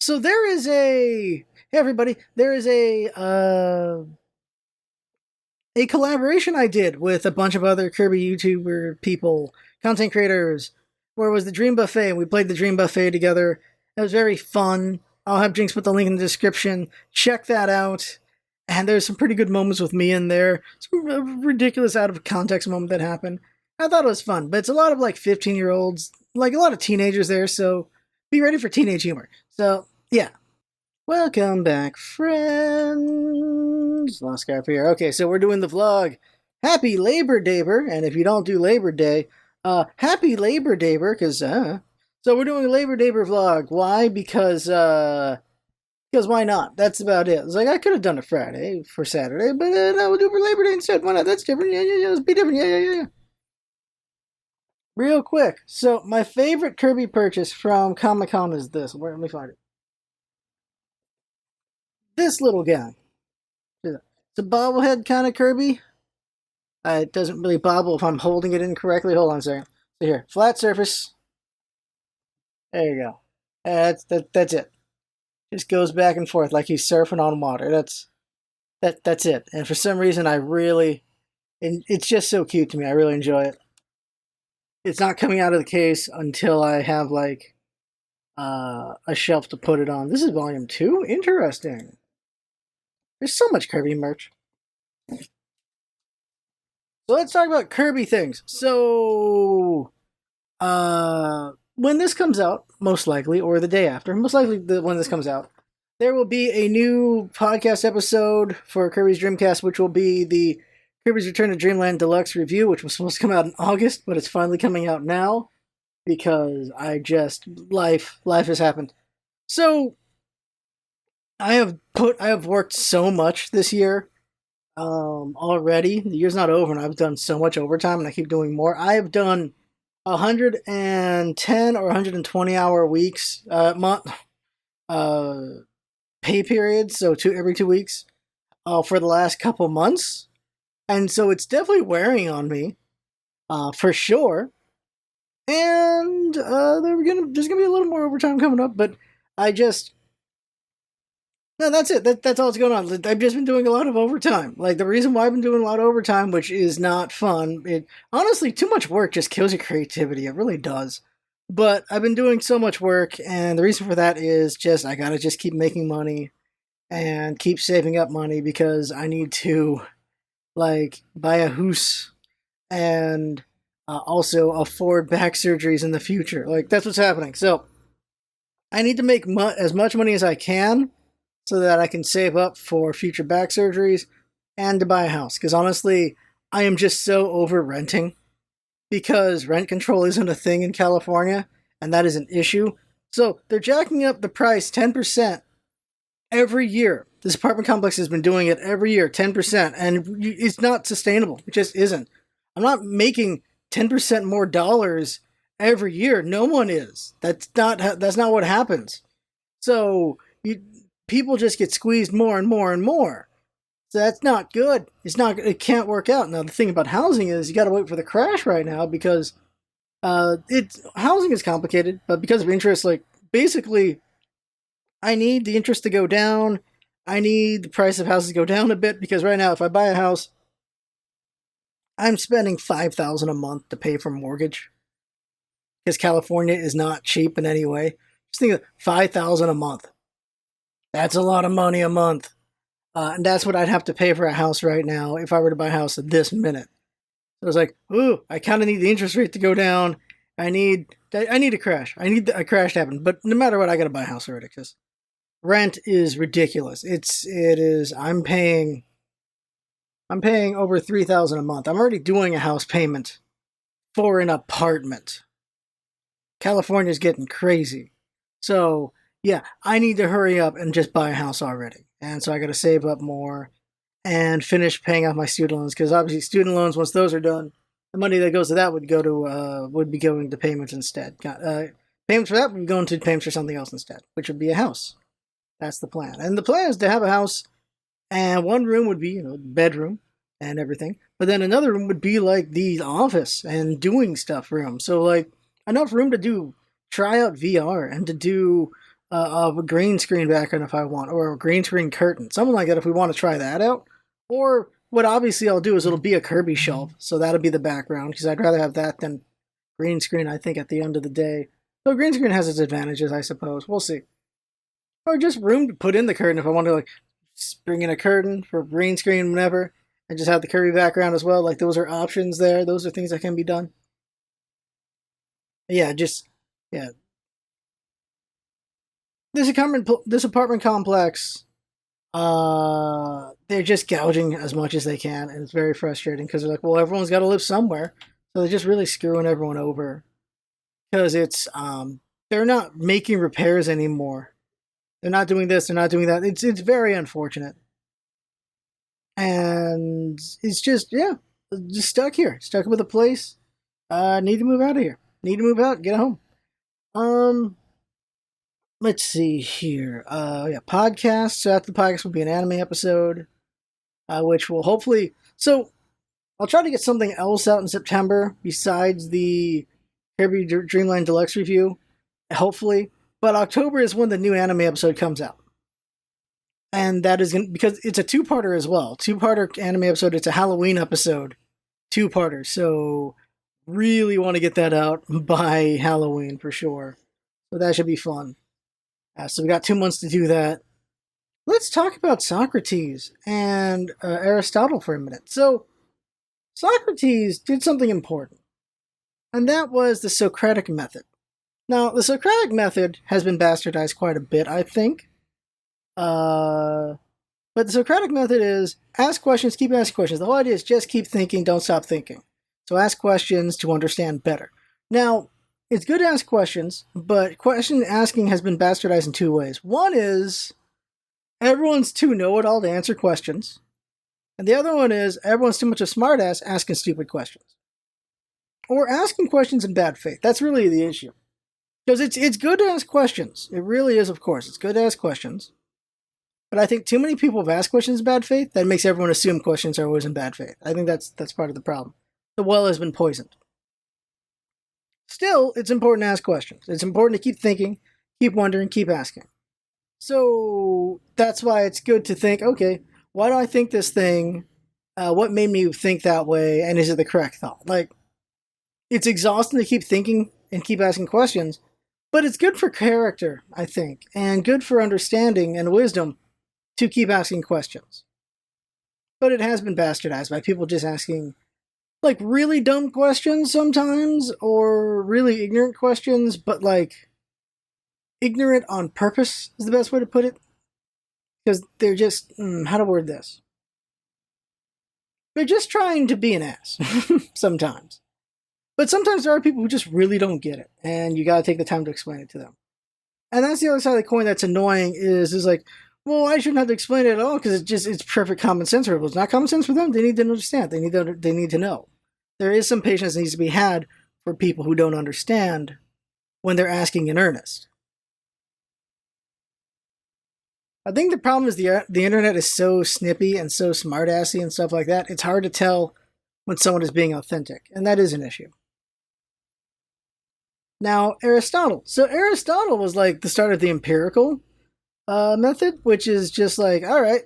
So there is a hey everybody, there is a collaboration I did with a bunch of other Kirby YouTuber people, content creators, where it was the Dream Buffet. We played the Dream Buffet together. It was very fun. I'll have Jinx put the link in the description. Check that out. And there's some pretty good moments with me in there. Some ridiculous out of context moment that happened. I thought it was fun, but it's a lot of like 15-year-olds, like a lot of teenagers there, so be ready for teenage humor. So, yeah. Welcome back, friends. Lost Scarf here. Okay, so we're doing the vlog. Happy Labor Dayber, and if you don't do Labor Day, happy Labor Dayber, because, so we're doing a Labor Dayber vlog. Why? Because why not? That's about it. It's like, I could have done a Friday for Saturday, but no, we'll do it for Labor Day instead. Why not? That's different. Yeah, let's be different. Yeah. Real quick. So, my favorite Kirby purchase from Comic-Con is this. Let me find it. This little guy. It's a bobblehead kind of Kirby. It doesn't really bobble if I'm holding it incorrectly. Hold on a second. So here, flat surface. There you go. That's it. Just goes back and forth like he's surfing on water. That's it. And for some reason, it's just so cute to me. I really enjoy it. It's not coming out of the case until I have like a shelf to put it on. This is volume 2? Interesting. There's so much Kirby merch. So let's talk about Kirby things. So, when this comes out, most likely, or the day after, most likely when this comes out, there will be a new podcast episode for Kirby's Dreamcast, which will be the Kirby's Return to Dreamland Deluxe review, which was supposed to come out in August, but it's finally coming out now because life has happened. So, I have worked so much this year already. The year's not over, and I've done so much overtime, and I keep doing more. I have done 110 or 120 hour weeks, pay periods, so every 2 weeks, for the last couple months, and so it's definitely wearing on me, for sure. And there's gonna be a little more overtime coming up, but no, that's it. That's all that's going on. I've just been doing a lot of overtime. Like, the reason why I've been doing a lot of overtime, which is not fun, honestly, too much work just kills your creativity. It really does. But I've been doing so much work, and the reason for that is just I gotta just keep making money and keep saving up money because I need to, like, buy a house and also afford back surgeries in the future. Like, that's what's happening. So I need to make as much money as I can so that I can save up for future back surgeries and to buy a house. Because honestly, I am just so over renting because rent control isn't a thing in California, and that is an issue. So they're jacking up the price 10% every year. This apartment complex has been doing it every year, 10%, and it's not sustainable. It just isn't. I'm not making 10% more dollars every year. No one is. That's not what happens. So people just get squeezed more and more and more. So that's not good. It can't work out. Now, the thing about housing is you got to wait for the crash right now because housing is complicated, but because of interest, like, basically, I need the interest to go down. I need the price of houses to go down a bit because right now, if I buy a house, I'm spending $5,000 a month to pay for mortgage because California is not cheap in any way. Just think of $5,000 a month. That's a lot of money a month. And that's what I'd have to pay for a house right now if I were to buy a house at this minute. So I was like, ooh, I kind of need the interest rate to go down. I need a crash. I need a crash to happen. But no matter what, I got to buy a house already because rent is ridiculous. It is. I'm paying over $3,000 a month. I'm already doing a house payment for an apartment. California's getting crazy. So yeah, I need to hurry up and just buy a house already. And so I got to save up more and finish paying off my student loans because obviously student loans, once those are done, the money that goes to that would be going to payments instead. Payments for that would be going to payments for something else instead, which would be a house. That's the plan. And the plan is to have a house, and one room would be, bedroom and everything, but then another room would be like the office and doing stuff room. So like enough room to try out VR and to do of a green screen background if I want, or a green screen curtain, something like that if we want to try that out. Or what obviously I'll do is it'll be a Kirby shelf, so that'll be the background, because I'd rather have that than green screen, I think, at the end of the day. So green screen has its advantages, I suppose. We'll see. Or just room to put in the curtain if I want to, like, bring in a curtain for green screen whenever, and just have the Kirby background as well. Like, those are options there. Those are things that can be done. Yeah, just, yeah. This apartment complex, they're just gouging as much as they can, and it's very frustrating because they're like, well, everyone's got to live somewhere, so they're just really screwing everyone over because they're not making repairs anymore. They're not doing this. They're not doing that. It's very unfortunate, and it's just just stuck here, stuck with a place. Need to move out of here. Need to move out. Get home. Um, let's see here. Yeah, podcast. So after the podcast will be an anime episode, which will hopefully. So I'll try to get something else out in September besides the Kirby Dreamline Deluxe review, hopefully. But October is when the new anime episode comes out, and that is because it's a two-parter as well. Two-parter anime episode. It's a Halloween episode, two-parter. So really want to get that out by Halloween for sure. So that should be fun. So we got 2 months to do that. Let's talk about Socrates and Aristotle for a minute. So Socrates did something important, and that was the Socratic method. Now, the Socratic method has been bastardized quite a bit, I think. But the Socratic method is ask questions, keep asking questions. The whole idea is just keep thinking, don't stop thinking. So ask questions to understand better. Now, it's good to ask questions, but question asking has been bastardized in two ways. One is everyone's too know-it-all to answer questions. And the other one is everyone's too much of a smartass asking stupid questions. Or asking questions in bad faith. That's really the issue. Because it's good to ask questions. It really is, of course. It's good to ask questions. But I think too many people have asked questions in bad faith. That makes everyone assume questions are always in bad faith. I think that's part of the problem. The well has been poisoned. Still, it's important to ask questions. It's important to keep thinking, keep wondering, keep asking. So that's why it's good to think, okay, why do I think this thing? What made me think that way? And is it the correct thought? Like, it's exhausting to keep thinking and keep asking questions, but it's good for character, I think, and good for understanding and wisdom to keep asking questions. But it has been bastardized by people just asking, like, really dumb questions sometimes, or really ignorant questions, but, like, ignorant on purpose is the best way to put it. Because they're just, how to word this? They're just trying to be an ass, sometimes. But sometimes there are people who just really don't get it, and you gotta take the time to explain it to them. And that's the other side of the coin that's annoying is like, well, I shouldn't have to explain it at all because it's perfect common sense for people. It's not common sense for them. They need to understand. They need to know. There is some patience that needs to be had for people who don't understand when they're asking in earnest. I think the problem is the internet is so snippy and so smartassy and stuff like that. It's hard to tell when someone is being authentic, and that is an issue. Now, Aristotle. So Aristotle was like the start of the empirical method, which is just like, all right,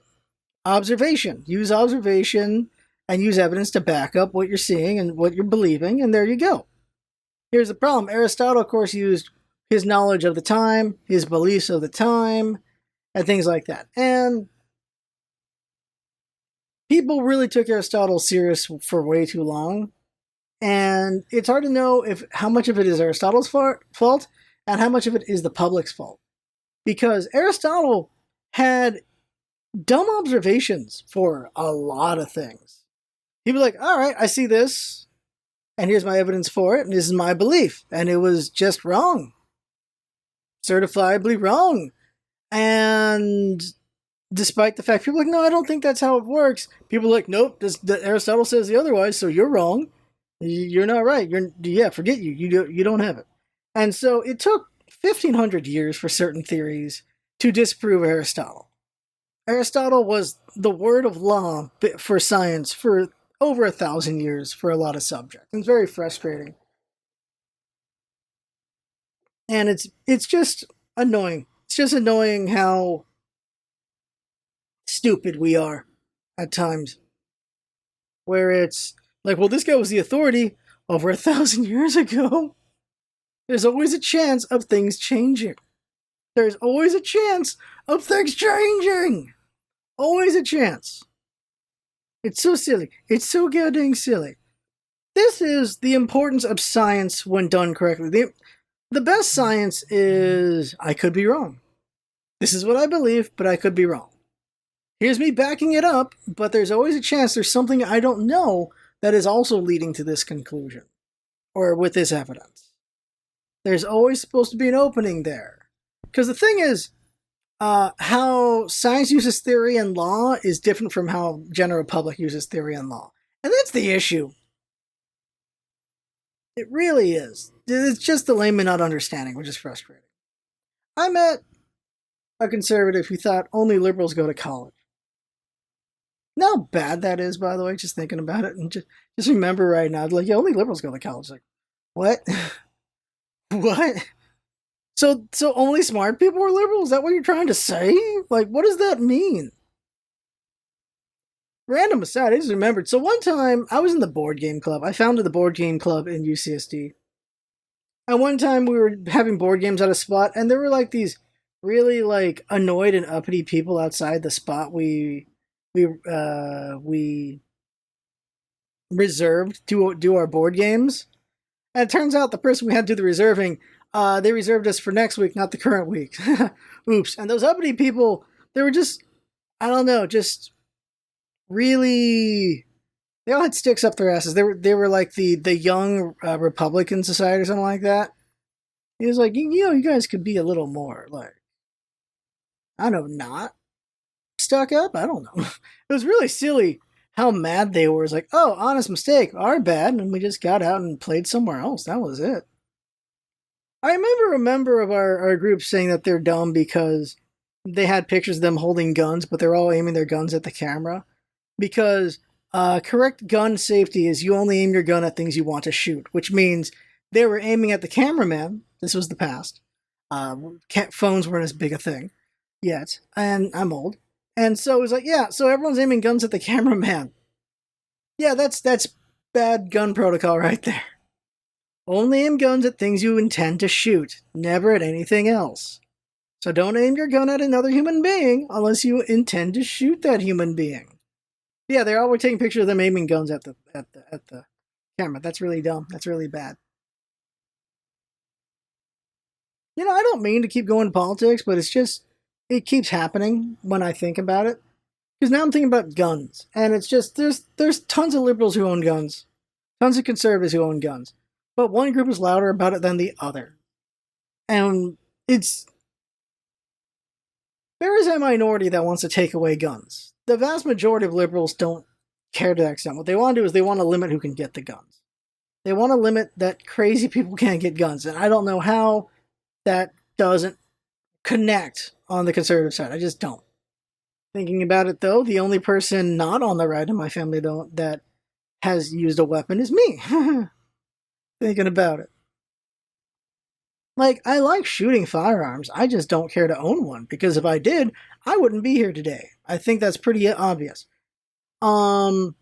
observation. Use observation and use evidence to back up what you're seeing and what you're believing, and there you go. Here's the problem. Aristotle, of course, used his knowledge of the time, his beliefs of the time, and things like that. And people really took Aristotle serious for way too long. And it's hard to know how much of it is Aristotle's fault and how much of it is the public's fault. Because Aristotle had dumb observations for a lot of things. He'd be like, all right, I see this, and here's my evidence for it, and this is my belief. And it was just wrong. Certifiably wrong. And despite the fact people are like, no, I don't think that's how it works. People are like, nope, Aristotle says the otherwise, so you're wrong. You're not right. Forget you. You don't have it. And so it took 1,500 years for certain theories to disprove Aristotle. Aristotle was the word of law for science for over 1,000 years for a lot of subjects. It's very frustrating. And it's just annoying It's just annoying how stupid we are at times. Where it's like, well, this guy was the authority over 1,000 years ago. There's always a chance of things changing. There's always a chance of things changing. Always a chance. It's so silly. It's so goddamn silly. This is the importance of science when done correctly. The best science is, I could be wrong. This is what I believe, but I could be wrong. Here's me backing it up, but there's always a chance there's something I don't know that is also leading to this conclusion, or with this evidence. There's always supposed to be an opening there. Because the thing is, how science uses theory and law is different from how general public uses theory and law. And that's the issue. It really is. It's just the layman not understanding, which is frustrating. I met a conservative who thought only liberals go to college. Know how bad that is, by the way, just thinking about it. And just remember right now, like, yeah, only liberals go to college. Like, what? What? So only smart people are liberals? Is that what you're trying to say? Like, what does that mean? Random aside, I just remembered. So one time, I was in the board game club. I founded the board game club in UCSD. And one time we were having board games at a spot, and there were like these really like annoyed and uppity people outside the spot we reserved to do our board games. And it turns out the person we had to do the reserving, they reserved us for next week, not the current week. Oops. And those uppity people, they were just, I don't know, just really, they all had sticks up their asses. They were like the young Republican society or something like that. He was like, you know, you guys could be a little more like, I don't know, not stuck up. I don't know. It was really silly how mad they were. It's like, oh, honest mistake, our bad, and we just got out and played somewhere else. That was it. I remember a member of our group saying that they're dumb because they had pictures of them holding guns, but they're all aiming their guns at the camera. Because correct gun safety is you only aim your gun at things you want to shoot, which means they were aiming at the cameraman. This was the past. Phones weren't as big a thing yet, and I'm old. And so it was like, yeah, so everyone's aiming guns at the cameraman. Yeah, that's bad gun protocol right there. Only aim guns at things you intend to shoot, never at anything else. So don't aim your gun at another human being unless you intend to shoot that human being. Yeah, they all were taking pictures of them aiming guns at the camera. That's really dumb. That's really bad. You know, I don't mean to keep going to politics, but it's just, it keeps happening when I think about it. Because now I'm thinking about guns, and it's just, there's tons of liberals who own guns, tons of conservatives who own guns, but one group is louder about it than the other. And there is a minority that wants to take away guns. The vast majority of liberals don't care to that extent. What they want to do is they want to limit who can get the guns. They want to limit that crazy people can't get guns, and I don't know how that doesn't connect on the conservative side. I just don't. Thinking about it, though, the only person not on the right in my family that has used a weapon is me. Thinking about it. Like, I like shooting firearms. I just don't care to own one, because if I did, I wouldn't be here today. I think that's pretty obvious. Oh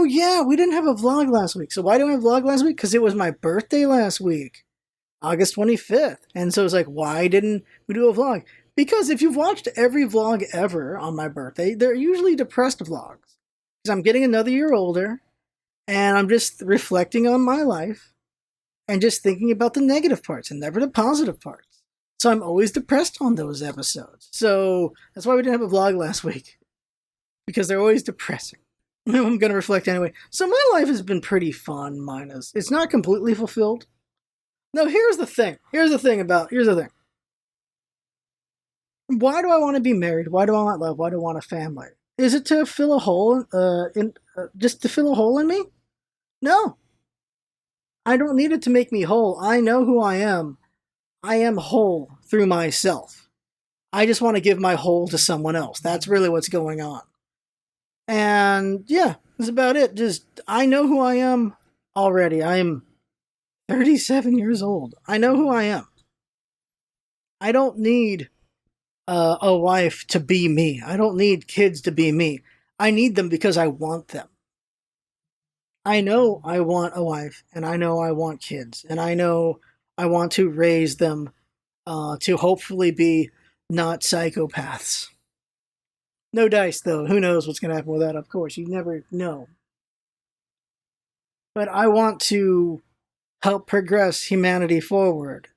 yeah, we didn't have a vlog last week. So why didn't we have a vlog last week? Because it was my birthday last week. August 25th. And so it's like, why didn't we do a vlog? Because if you've watched every vlog ever on my birthday, they're usually depressed vlogs. Because I'm getting another year older, and I'm just reflecting on my life, and just thinking about the negative parts, and never the positive parts. So I'm always depressed on those episodes. So that's why we didn't have a vlog last week. Because they're always depressing. I'm going to reflect anyway. So my life has been pretty fun, minus. It's not completely fulfilled. No, here's the thing. Here's the thing. Why do I want to be married? Why do I want love? Why do I want a family? Is it to fill a hole just to fill a hole in me? No. I don't need it to make me whole. I know who I am. I am whole through myself. I just want to give my whole to someone else. That's really what's going on. And yeah, that's about it. Just, I know who I am already. I am 37 years old. I know who I am. I don't need a wife to be me. I don't need kids to be me. I need them because I want them. I know I want a wife, and I know I want kids, and I know I want to raise them to hopefully be not psychopaths. No dice, though. Who knows what's going to happen with that, of course. You never know. But I want to help progress humanity forward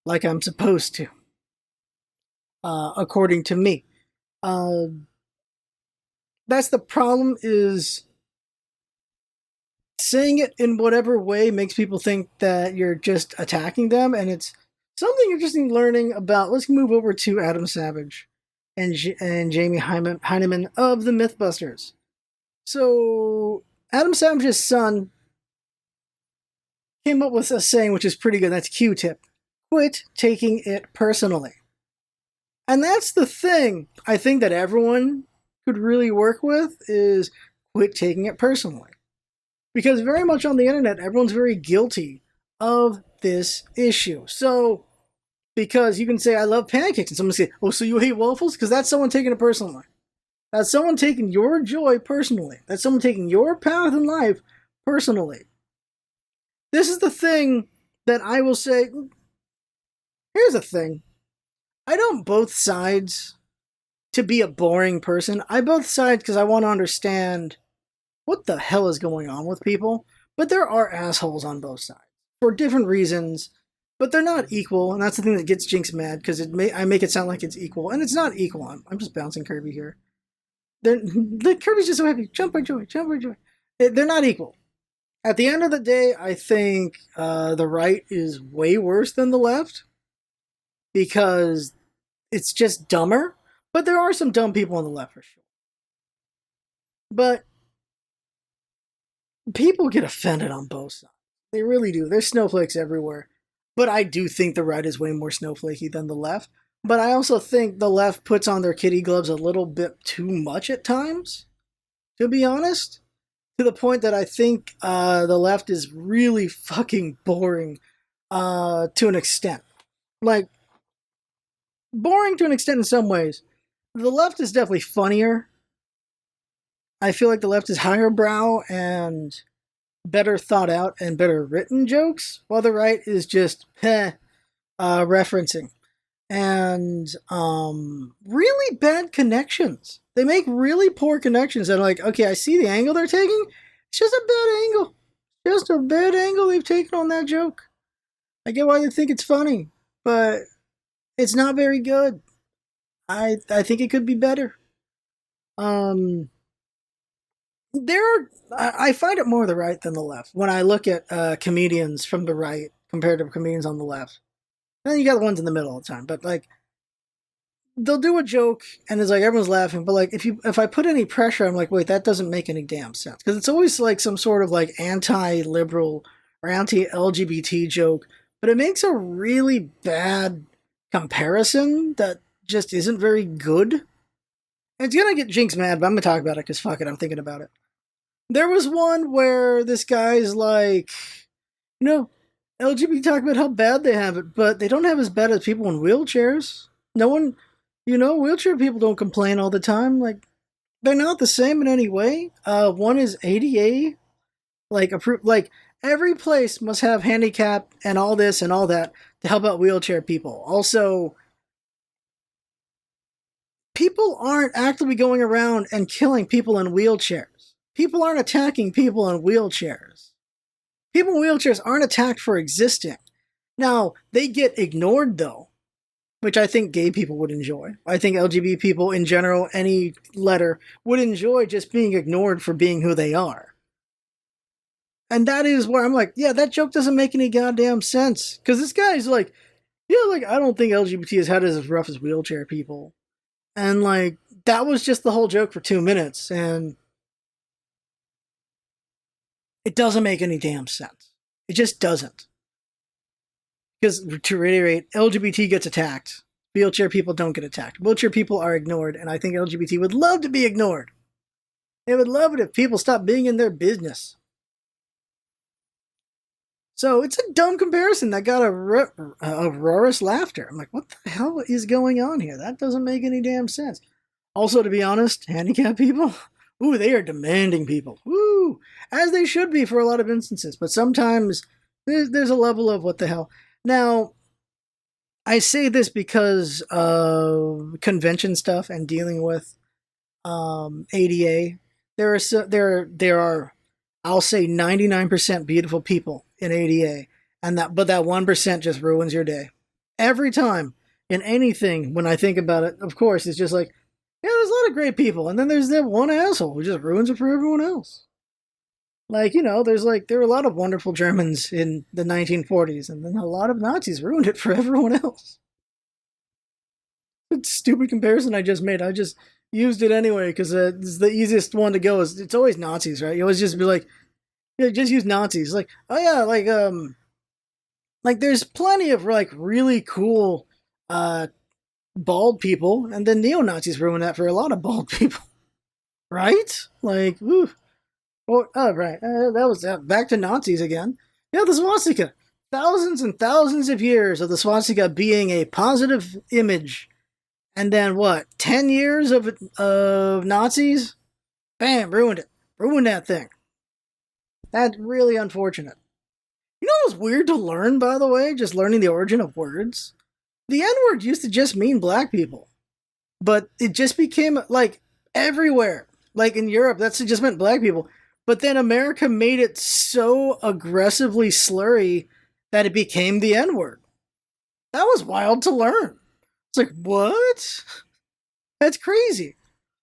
like I'm supposed to, according to me. Uh, that's the problem is saying it in whatever way makes people think that you're just attacking them, and it's something interesting learning about. Let's move over to Adam Savage and Jamie Heineman of the Mythbusters. So Adam Savage's son came up with a saying which is pretty good. That's Q-tip. Quit taking it personally. And that's the thing I think that everyone could really work with is quit taking it personally. Because very much on the internet, everyone's very guilty of this issue. So, because you can say, I love pancakes, and someone say, oh, so you hate waffles? Because that's someone taking it personally. That's someone taking your joy personally. That's someone taking your path in life personally. This is the thing that I will say, here's the thing. I don't both sides to be a boring person. I both sides because I want to understand what the hell is going on with people. But there are assholes on both sides for different reasons, but they're not equal, and that's the thing that gets Jinx mad because I make it sound like it's equal, and it's not equal. I'm just bouncing Kirby here. The Kirby's just so happy. Jump by joy, jump by joy. They're not equal. At the end of the day, I think the right is way worse than the left because it's just dumber. But there are some dumb people on the left for sure. But people get offended on both sides. They really do. There's snowflakes everywhere. But I do think the right is way more snowflakey than the left. But I also think the left puts on their kitty gloves a little bit too much at times, to be honest. To the point that I think the left is really fucking boring to an extent. Like, boring to an extent in some ways. The left is definitely funnier. I feel like the left is higher brow and better thought out and better written jokes, while the right is just referencing. And really bad connections. They make really poor connections that are like, okay, I see the angle they're taking. It's just a bad angle. Just a bad angle they've taken on that joke. I get why they think it's funny, but it's not very good. I think it could be better. I find it more the right than the left when I look at comedians from the right compared to comedians on the left. And then you got the ones in the middle all the time, but like they'll do a joke and it's like everyone's laughing, but like if I put any pressure, I'm like, wait, that doesn't make any damn sense because it's always like some sort of like anti-liberal or anti-LGBT joke, but it makes a really bad comparison that just isn't very good. It's gonna get Jinx mad, but I'm gonna talk about it because fuck it, I'm thinking about it. There was one where this guy's like, you know, LGBT talk about how bad they have it, but they don't have as bad as people in wheelchairs. No one, wheelchair people don't complain all the time. Like, they're not the same in any way. One is ADA, like approved. Like every place must have handicap and all this and all that to help out wheelchair people. Also, people aren't actively going around and killing people in wheelchairs. People aren't attacking people in wheelchairs. People in wheelchairs aren't attacked for existing. Now, they get ignored though, which I think gay people would enjoy. I think LGBT people in general, any letter, would enjoy just being ignored for being who they are. And that is where I'm like, yeah, that joke doesn't make any goddamn sense. Because this guy's like, yeah, like, I don't think LGBT has had it as rough as wheelchair people. And like, that was just the whole joke for 2 minutes. And it doesn't make any damn sense. It just doesn't. Because, to reiterate, LGBT gets attacked. Wheelchair people don't get attacked. Wheelchair people are ignored, and I think LGBT would love to be ignored. They would love it if people stopped being in their business. So it's a dumb comparison that got a roarous laughter. I'm like, what the hell is going on here? That doesn't make any damn sense. Also, to be honest, handicapped people, ooh, they are demanding people. Woo! As they should be for a lot of instances. But sometimes there's a level of what the hell. Now, I say this because of convention stuff and dealing with ADA. There are I'll say 99% beautiful people in ADA, and that 1% just ruins your day every time in anything. When I think about it, of course, it's just like, yeah, there's a lot of great people, and then there's that one asshole who just ruins it for everyone else. Like, there were a lot of wonderful Germans in the 1940s, and then a lot of Nazis ruined it for everyone else. Stupid comparison I just made. I just used it anyway because it's the easiest one to go. It's always Nazis, right? You always just be like, yeah, just use Nazis. Like, oh yeah, like there's plenty of like really cool bald people, and then neo Nazis ruin that for a lot of bald people, right? Like, ooh. Oh, right. That was back to Nazis again. Yeah, the swastika. Thousands and thousands of years of the swastika being a positive image. And then what? 10 years of Nazis? Bam, ruined it. Ruined that thing. That's really unfortunate. You know what was weird to learn, by the way? Just learning the origin of words? The N word used to just mean black people. But it just became, like, everywhere. Like in Europe, that's just meant black people. But then America made it so aggressively slurry that it became the N word. That was wild to learn. It's like, what? That's crazy.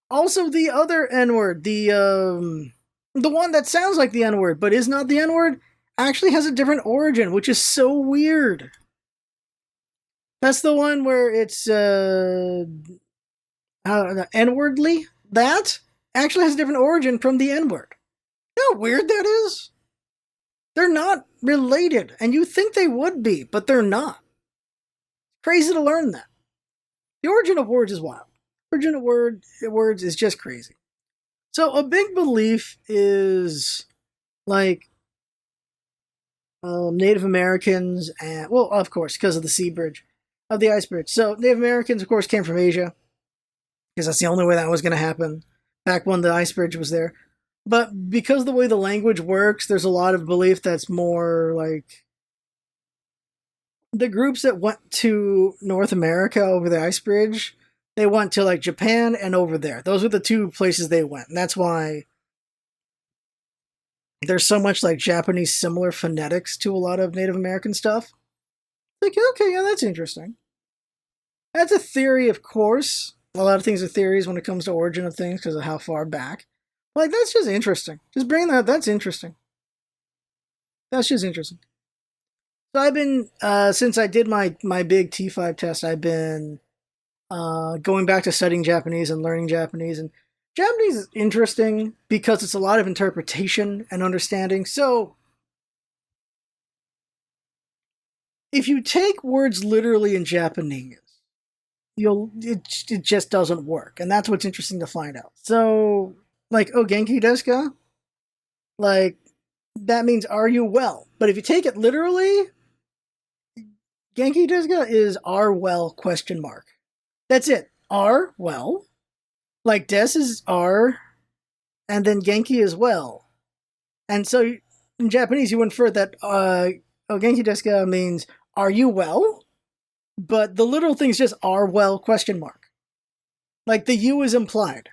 Also, the other N word, the one that sounds like the N word but is not the N word, actually has a different origin, which is so weird. That's the one where it's N-wordly. That actually has a different origin from the N word. You know how weird that is? They're not related, and you think they would be, but they're not. Crazy to learn that. The origin of words is wild. The origin of words is just crazy. So a big belief is like Native Americans, and well, of course, because of the sea bridge, of the ice bridge. So Native Americans, of course, came from Asia, because that's the only way that was going to happen back when the ice bridge was there. But because of the way the language works, there's a lot of belief that's more like the groups that went to North America over the ice bridge, they went to like Japan and over there. Those were the two places they went. And that's why there's so much like Japanese similar phonetics to a lot of Native American stuff. Like, okay, yeah, that's interesting. That's a theory, of course. A lot of things are theories when it comes to origin of things because of how far back. Like, that's just interesting. Just bring that's interesting. That's just interesting. So I've been, since I did my big T5 test, I've been going back to studying Japanese and learning Japanese. And Japanese is interesting because it's a lot of interpretation and understanding. So if you take words literally in Japanese, it just doesn't work. And that's what's interesting to find out. So, like, oh, genki desu ka? Like, that means are you well? But if you take it literally, genki desu ka is are well question mark. That's it. Are well. Like des is are, and then genki is well. And so in Japanese you infer that oh, genki desu ka means are you well? But the literal thing is just are well question mark. Like the you is implied.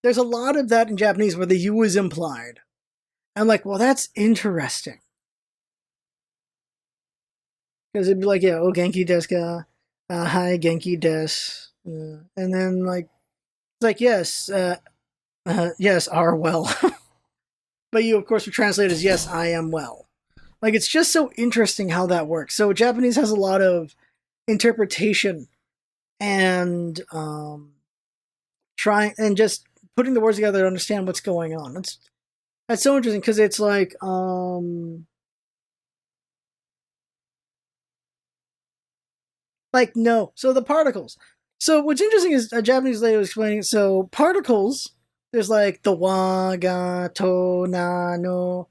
There's a lot of that in Japanese where the you is implied. I'm like, well, that's interesting. Because it'd be like, yeah, oh, genki desu ka? Hi, genki desu. And then, like, it's like, yes, yes, are well. But you, of course, would translate as, yes, I am well. Like, it's just so interesting how that works. So Japanese has a lot of interpretation and trying and just putting the words together to understand what's going on. That's so interesting because it's like no. So the particles. So what's interesting is a Japanese lady was explaining. So particles, there's like the wa, ga, to, na, no,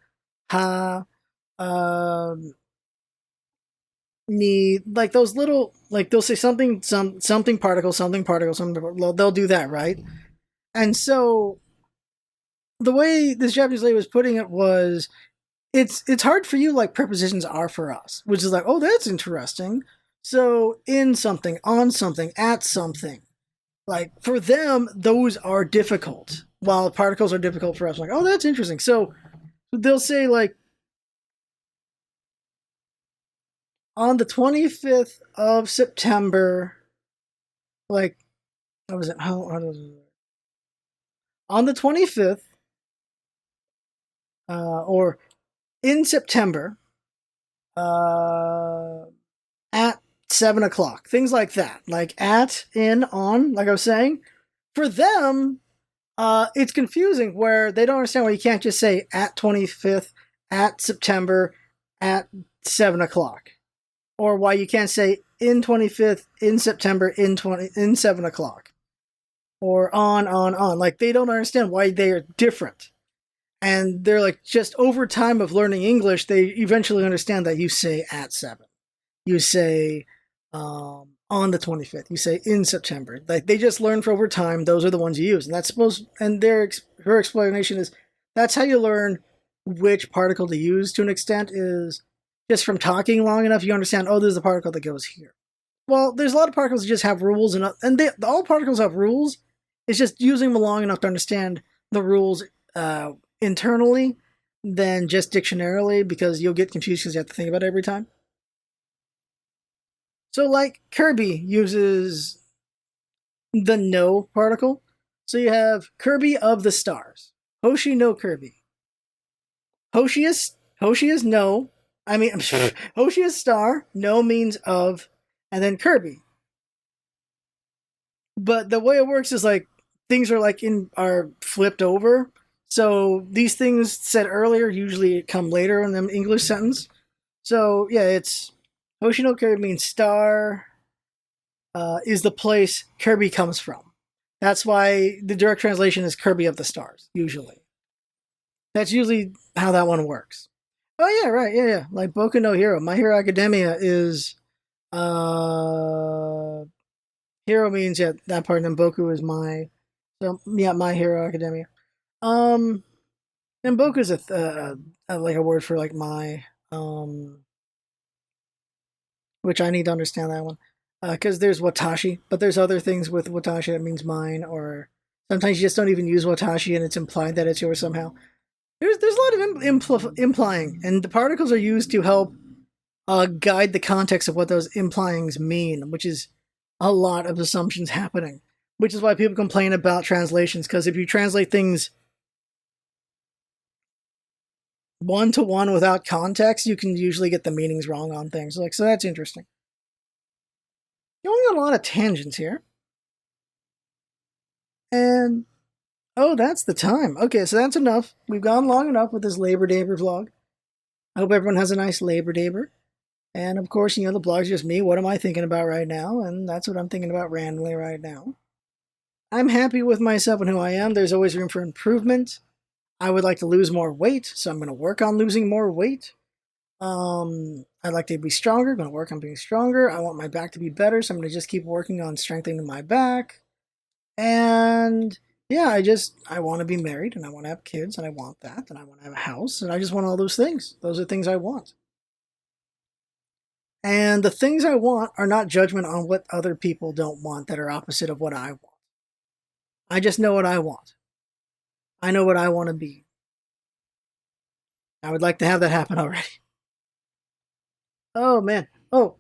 ha. um, need like those little like they'll say something particle, something particle, something. They'll do that, right? And so the way this Japanese lady was putting it was, it's hard for you like prepositions are for us, which is like, oh, that's interesting. So in something, on something, at something, like for them, those are difficult, while particles are difficult for us. Like, oh, that's interesting. So they'll say like on the 25th of September, like what was it? How was it? On the 25th, or in September, uh, at 7 o'clock, things like that, like at, in, on, like I was saying. For them, it's confusing where they don't understand why you can't just say at 25th, at September, at 7 o'clock, or why you can't say in 25th, in September, in 7 o'clock, or on. Like they don't understand why they are different. And they're like, just over time of learning English, they eventually understand that you say at 7. You say on the 25th. You say in September. Like they just learn for over time. Those are the ones you use, and that's supposed. And her explanation is that's how you learn which particle to use. To an extent, is just from talking long enough, you understand. Oh, there's a particle that goes here. Well, there's a lot of particles that just have rules, and all particles have rules. It's just using them long enough to understand the rules internally than just dictionarily, because you'll get confused because you have to think about it every time. So, like, Kirby uses the no particle. So you have Kirby of the stars. Hoshi no Kirby. Hoshi is no. I mean, Hoshi is star. No means of, and then Kirby. But the way it works is like things are flipped over. So these things said earlier usually come later in the English sentence. So yeah, it's Hoshi no Kirby means star. Is the place Kirby comes from. That's why the direct translation is Kirby of the Stars, usually. That's usually how that one works. Oh, yeah, right, yeah. Like Boku no Hero. My Hero Academia is. Hero means, yeah, that part, and then Boku is my. So, yeah, My Hero Academia. Um, and Boku is like a word for like my. Which I need to understand that one. Because there's Watashi, but there's other things with Watashi that means mine, or sometimes you just don't even use Watashi and it's implied that it's yours somehow. There's a lot of implying, and the particles are used to help guide the context of what those implyings mean, which is a lot of assumptions happening. Which is why people complain about translations, because if you translate things one to one without context, you can usually get the meanings wrong on things. Like, so that's interesting. Going on a lot of tangents here. And oh, that's the time. Okay, so that's enough. We've gone long enough with this Labor Day vlog. I hope everyone has a nice Labor Day. And of course, the blog's just me. What am I thinking about right now? And that's what I'm thinking about randomly right now. I'm happy with myself and who I am. There's always room for improvement. I would like to lose more weight, so I'm going to work on losing more weight. I'd like to be stronger. I'm going to work on being stronger. I want my back to be better, so I'm going to just keep working on strengthening my back. And yeah, I want to be married, and I want to have kids, and I want that, and I want to have a house, and I just want all those things. Those are things I want. And the things I want are not judgment on what other people don't want that are opposite of what I want. I just know what I want. I know what I want to be. I would like to have that happen already. Oh, man. Oh,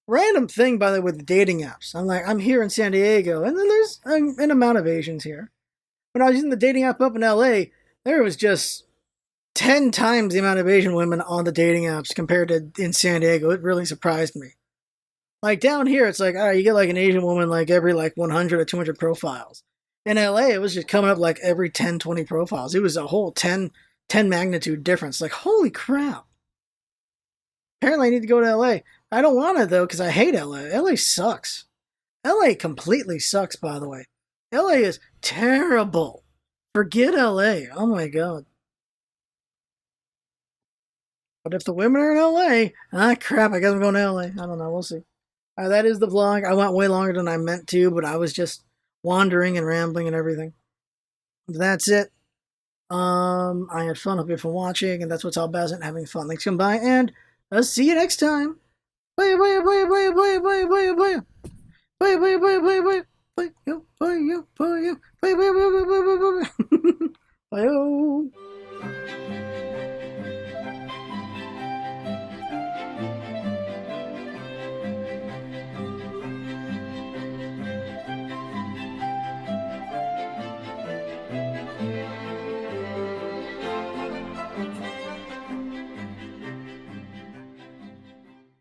random thing, by the way, with the dating apps. I'm here in San Diego, and then there's an amount of Asians here. When I was using the dating app up in LA, there was just 10 times the amount of Asian women on the dating apps compared to in San Diego. It really surprised me. Like down here, it's like, all right, you get like an Asian woman like every like 100 or 200 profiles. In LA, it was just coming up like every 10, 20 profiles. It was a whole 10 magnitude difference. Like, holy crap. Apparently, I need to go to LA. I don't want to, though, because I hate LA. LA sucks. LA completely sucks, by the way. LA is terrible. Forget LA. Oh my god. But if the women are in LA, crap, I guess I'm going to LA. I don't know. We'll see. That is the vlog. I went way longer than I meant to, but I was just wandering and rambling and everything. That's it. I had fun. Hope you had fun watching, and that's what's all about it, having fun. Thanks for coming by, and I'll see you next time. Bye, bye, bye, bye, bye, bye, bye, bye. Bye, bye, bye, bye, bye. Bye, yo, bye, yo, bye, yo. Bye, bye, bye, bye, bye, bye, bye. Bye, oh.